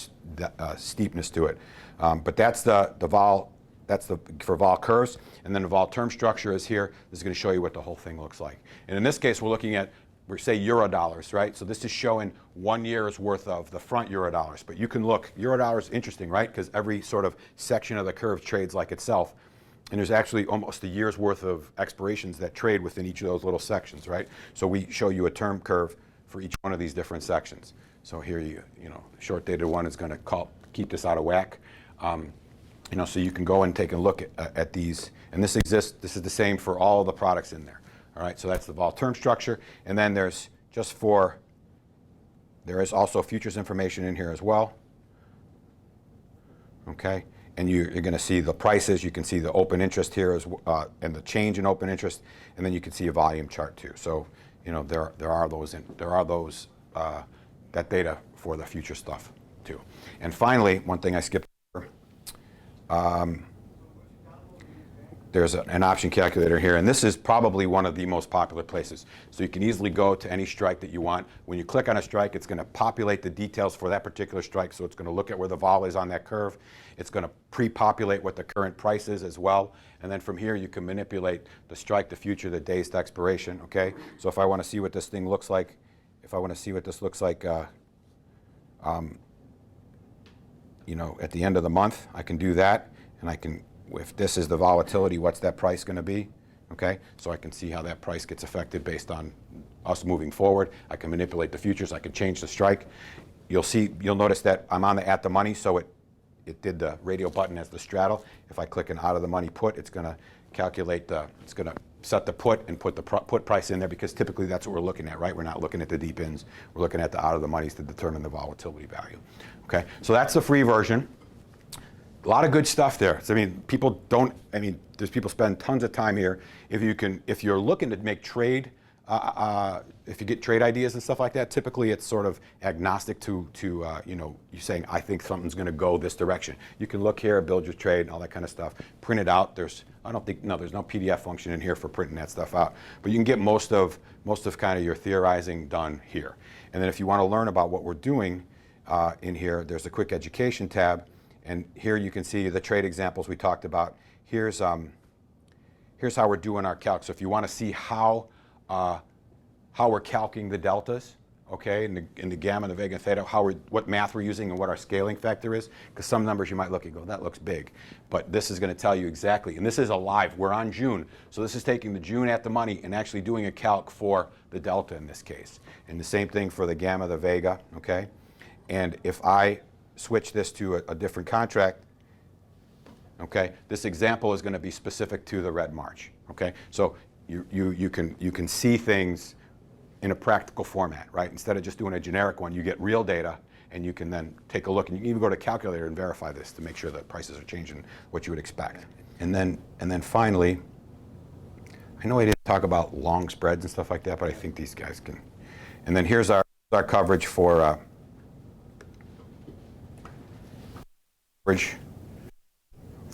steepness to it. But that's the vol. That's for vol curves, and then the vol term structure is here. This is going to show you what the whole thing looks like. And in this case, we're looking at, say, euro dollars, right? So this is showing 1 year's worth of the front euro dollars. But you can look, euro dollars, interesting, right? Because every sort of section of the curve trades like itself. And there's actually almost a year's worth of expirations that trade within each of those little sections, right? So we show you a term curve for each one of these different sections. So here you know, short dated one is going to keep this out of whack. You know, so you can go and take a look at these, and this exists. This is the same for all the products in there. All right, so that's the vol term structure, and then there is also futures information in here as well. Okay, and you're going to see the prices. You can see the open interest here and the change in open interest, and then you can see a volume chart too. So you know there are those that data for the future stuff too. And finally, one thing I skipped. There's an option calculator here, and this is probably one of the most popular places. So you can easily go to any strike that you want. When you click on a strike, it's going to populate the details for that particular strike. So it's going to look at where the vol is on that curve. It's going to pre-populate what the current price is as well. And then from here, you can manipulate the strike, the future, the days to expiration. Okay. So if I want to see what this thing looks like, you know, at the end of the month, I can do that, and I can, if this is the volatility, what's that price going to be? Okay, so I can see how that price gets affected based on us moving forward. I can manipulate the futures. I can change the strike. You'll notice that I'm on the at the money, so it did the radio button as the straddle. If I click an out of the money put, it's going to calculate it's going to set the put and put the put price in there, because typically that's what we're looking at, right? We're not looking at the deep ins. We're looking at the out of the monies to determine the volatility value. Okay, so that's the free version. A lot of good stuff there. So, I mean, there's people spend tons of time here. If you're looking to make trade, if you get trade ideas and stuff like that, typically it's sort of agnostic to you know, you saying, I think something's going to go this direction. You can look here, build your trade, and all that kind of stuff. Print it out. There's no PDF function in here for printing that stuff out. But you can get most of kind of your theorizing done here. And then if you want to learn about what we're doing in here, there's a quick education tab. And here you can see the trade examples we talked about. Here's how we're doing our calc. So if you want to see how we're calculating the deltas, okay, in the gamma, the vega, and theta, what math we're using and what our scaling factor is, because some numbers you might look and go, that looks big. But this is going to tell you exactly, and this is alive. We're on June, so this is taking the June at the money and actually doing a calc for the delta in this case. And the same thing for the gamma, the vega, okay? And if I switch this to a different contract, okay, this example is going to be specific to the red March, okay? So you can see things in a practical format, right? Instead of just doing a generic one, you get real data, and you can then take a look, and you can even go to a calculator and verify this to make sure that prices are changing what you would expect. And then finally, I know I didn't talk about long spreads and stuff like that, but I think these guys can. And then here's our coverage for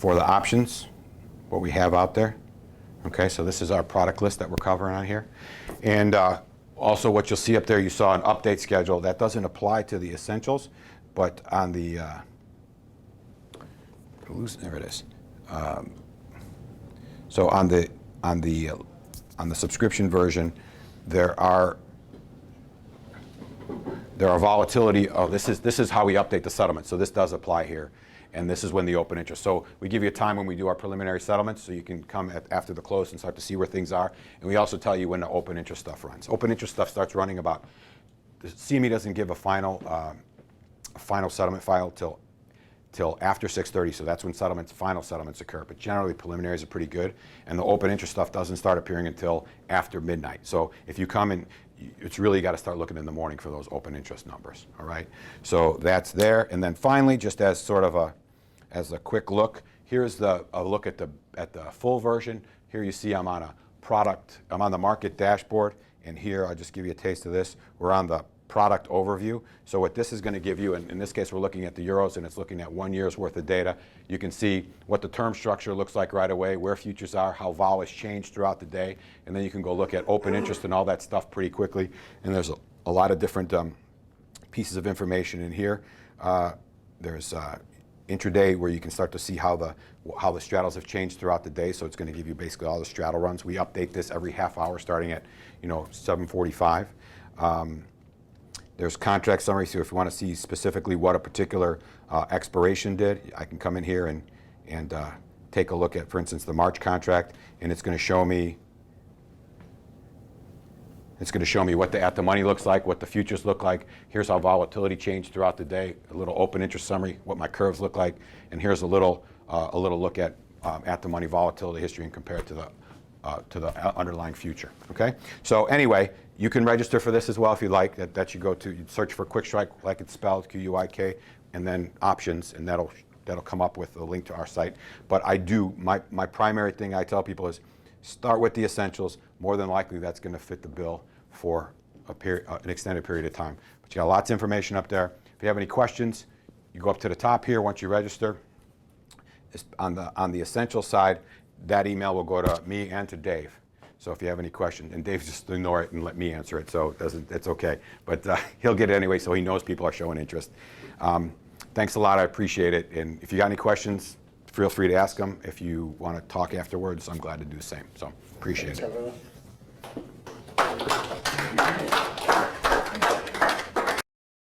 the options, what we have out there. Okay, so this is our product list that we're covering on here. And also what you'll see up there, you saw an update schedule. That doesn't apply to the essentials, but on the, there it is. So on the subscription version, there are volatility. Oh, this is how we update the settlement. So this does apply here, and this is when the open interest. So we give you a time when we do our preliminary settlements, so you can come after the close and start to see where things are. And we also tell you when the open interest stuff runs. Open interest stuff starts running about. The CME doesn't give a final settlement file till after 6:30, so that's when final settlements occur. But generally, preliminaries are pretty good, and the open interest stuff doesn't start appearing until after midnight. So if you come in, it's really got to start looking in the morning for those open interest numbers. All right, so that's there. And then finally, just as sort of a quick look, here's a look at the full version. Here you see I'm on the market dashboard, and here I'll just give you a taste of this. We're on the product overview. So what this is going to give you, and in this case we're looking at the euros, and it's looking at 1 year's worth of data. You can see what the term structure looks like right away, where futures are, how vol has changed throughout the day, and then you can go look at open interest and all that stuff pretty quickly. And there's a lot of different pieces of information in here. There's intraday, where you can start to see how the straddles have changed throughout the day. So it's going to give you basically all the straddle runs. We update this every half hour starting at 7:45. There's contract summary, so if you want to see specifically what a particular expiration did, I can come in here and take a look at, for instance, the March contract, and it's going to show me what the at-the-money looks like, what the futures look like. Here's how volatility changed throughout the day, a little open interest summary, what my curves look like, and here's a little look at at-the-money volatility history and compare it to the underlying future. Okay. So anyway, you can register for this as well if you like. That you go to, you search for QuikStrike, like it's spelled, QUIK, and then options, and that'll come up with a link to our site. But my primary thing I tell people is start with the essentials. More than likely, that's going to fit the bill for an extended period of time. But you got lots of information up there. If you have any questions, you go up to the top here once you register. On the essential side, that email will go to me and to Dave. So if you have any questions, and Dave, just ignore it and let me answer it, so it's okay. But he'll get it anyway, so he knows people are showing interest. Thanks a lot, I appreciate it. And if you got any questions, feel free to ask them. If you want to talk afterwards, I'm glad to do the same. So appreciate it.